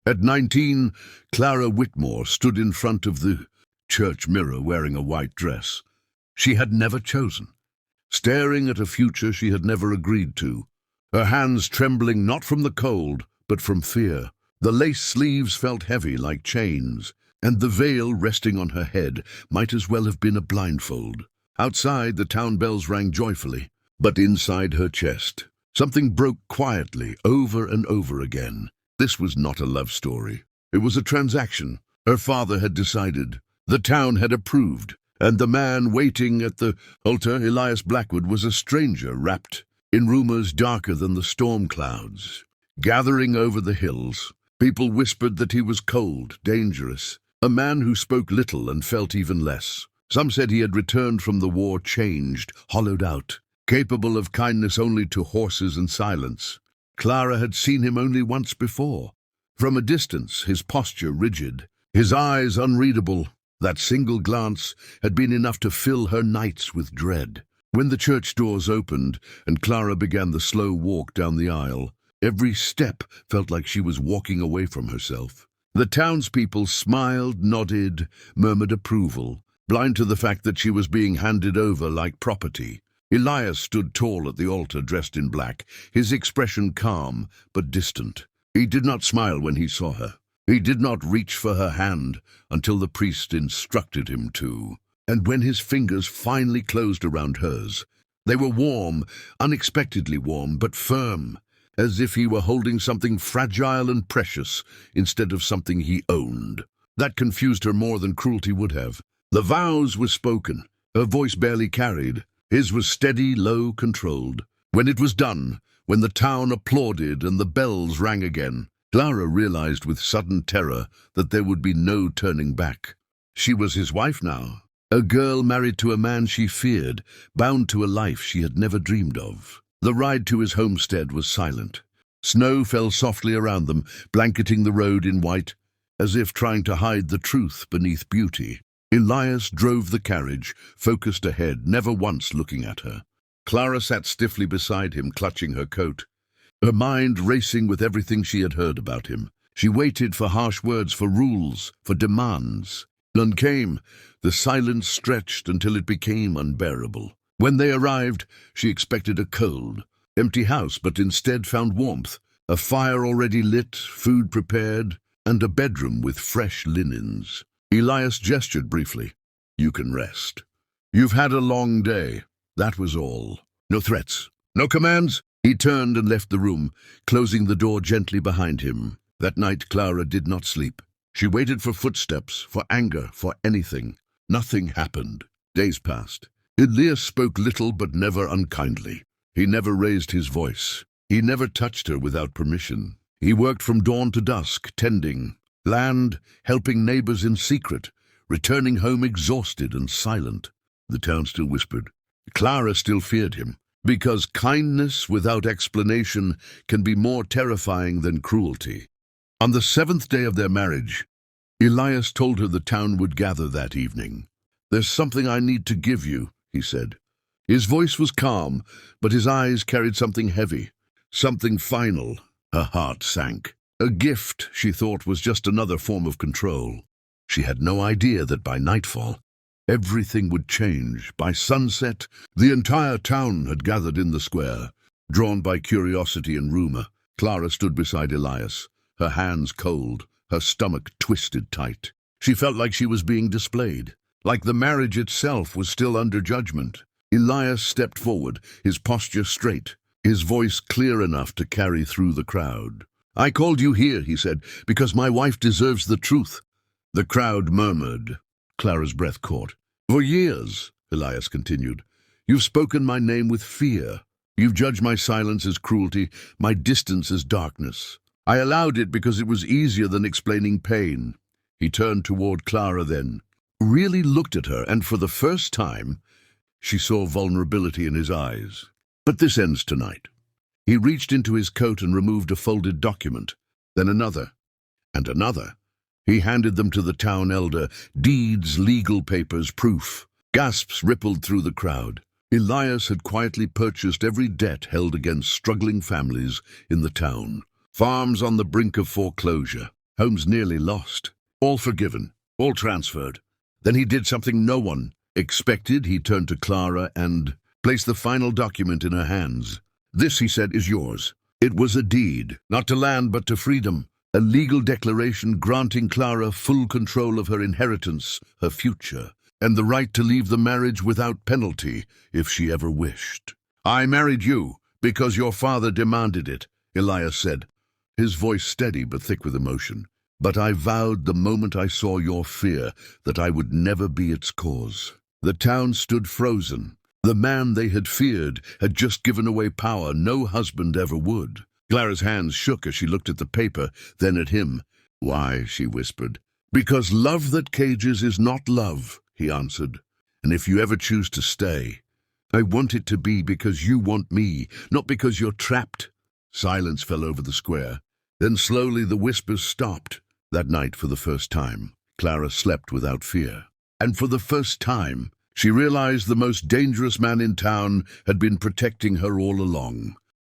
At 19, Clara Whitmore stood in front of the church mirror wearing a white dress she had never chosen, staring at a future she had never agreed to, her hands trembling not from the cold, but from fear. The lace sleeves felt heavy like chains, and the veil resting on her head might as well have been a blindfold. Outside, the town bells rang joyfully, but inside her chest, something broke quietly over and over again. This was not a love story. It was a transaction. Her father had decided. The town had approved. And the man waiting at the altar, Elias Blackwood, was a stranger wrapped in rumors darker than the storm clouds. Gathering over the hills, people whispered that he was cold, dangerous, a man who spoke little and felt even less. Some said he had returned from the war changed, hollowed out, capable of kindness only to horses and silence. Clara had seen him only once before. From a distance, his posture rigid, his eyes unreadable. That single glance had been enough to fill her nights with dread. When the church doors opened and Clara began the slow walk down the aisle, every step felt like she was walking away from herself. The townspeople smiled, nodded, murmured approval, blind to the fact that she was being handed over like property. Elias stood tall at the altar, dressed in black, his expression calm but distant. He did not smile when he saw her. He did not reach for her hand until the priest instructed him to. And when his fingers finally closed around hers, they were warm, unexpectedly warm, but firm, as if he were holding something fragile and precious instead of something he owned. That confused her more than cruelty would have. The vows were spoken, her voice barely carried. His was steady, low, controlled. When it was done, when the town applauded and the bells rang again, Clara realized with sudden terror that there would be no turning back. She was his wife now, a girl married to a man she feared, bound to a life she had never dreamed of. The ride to his homestead was silent. Snow fell softly around them, blanketing the road in white, as if trying to hide the truth beneath beauty. Elias drove the carriage, focused ahead, never once looking at her. Clara sat stiffly beside him, clutching her coat, her mind racing with everything she had heard about him. She waited for harsh words, for rules, for demands. None came. The silence stretched until it became unbearable. When they arrived, she expected a cold, empty house, but instead found warmth, a fire already lit, food prepared, and a bedroom with fresh linens. Elias gestured briefly. "You can rest. You've had a long day." That was all. No threats, no commands. He turned and left the room, closing the door gently behind him. That night Clara did not sleep. She waited for footsteps, for anger, for anything. Nothing happened. Days passed. Elias spoke little but never unkindly. He never raised his voice. He never touched her without permission. He worked from dawn to dusk, tending land, helping neighbors in secret, returning home exhausted and silent. The town still whispered. Clara still feared him, because kindness without explanation can be more terrifying than cruelty. On the 7th day of their marriage, Elias told her the town would gather that evening. "There's something I need to give you," he said. His voice was calm, but his eyes carried something heavy, something final. Her heart sank. A gift, she thought, was just another form of control. She had no idea that by nightfall, everything would change. By sunset, the entire town had gathered in the square. Drawn by curiosity and rumor, Clara stood beside Elias, her hands cold, her stomach twisted tight. She felt like she was being displayed, like the marriage itself was still under judgment. Elias stepped forward, his posture straight, his voice clear enough to carry through the crowd. "I called you here," he said, "because my wife deserves the truth." The crowd murmured. Clara's breath caught. "For years," Elias continued, "you've spoken my name with fear. You've judged my silence as cruelty, my distance as darkness. I allowed it because it was easier than explaining pain." He turned toward Clara then, really looked at her, and for the first time, she saw vulnerability in his eyes. "But this ends tonight." He reached into his coat and removed a folded document, then another, and another. He handed them to the town elder, deeds, legal papers, proof. Gasps rippled through the crowd. Elias had quietly purchased every debt held against struggling families in the town. Farms on the brink of foreclosure, Homes nearly lost. All forgiven. All transferred. Then he did something no one expected. He turned to Clara and placed the final document in her hands. "This," he said, "is yours." It was a deed, not to land but to freedom. A legal declaration granting Clara full control of her inheritance, her future, and the right to leave the marriage without penalty if she ever wished. "I married you because your father demanded it," Elias said, his voice steady but thick with emotion. "But I vowed the moment I saw your fear that I would never be its cause." The town stood frozen. The man they had feared had just given away power no husband ever would. Clara's hands shook as she looked at the paper, then at him. "Why?" she whispered. "Because love that cages is not love," he answered. "And if you ever choose to stay, I want it to be because you want me, not because you're trapped." Silence fell over the square. Then slowly the whispers stopped. That night, for the first time, Clara slept without fear. And for the first time, she realized the most dangerous man in town had been protecting her all along.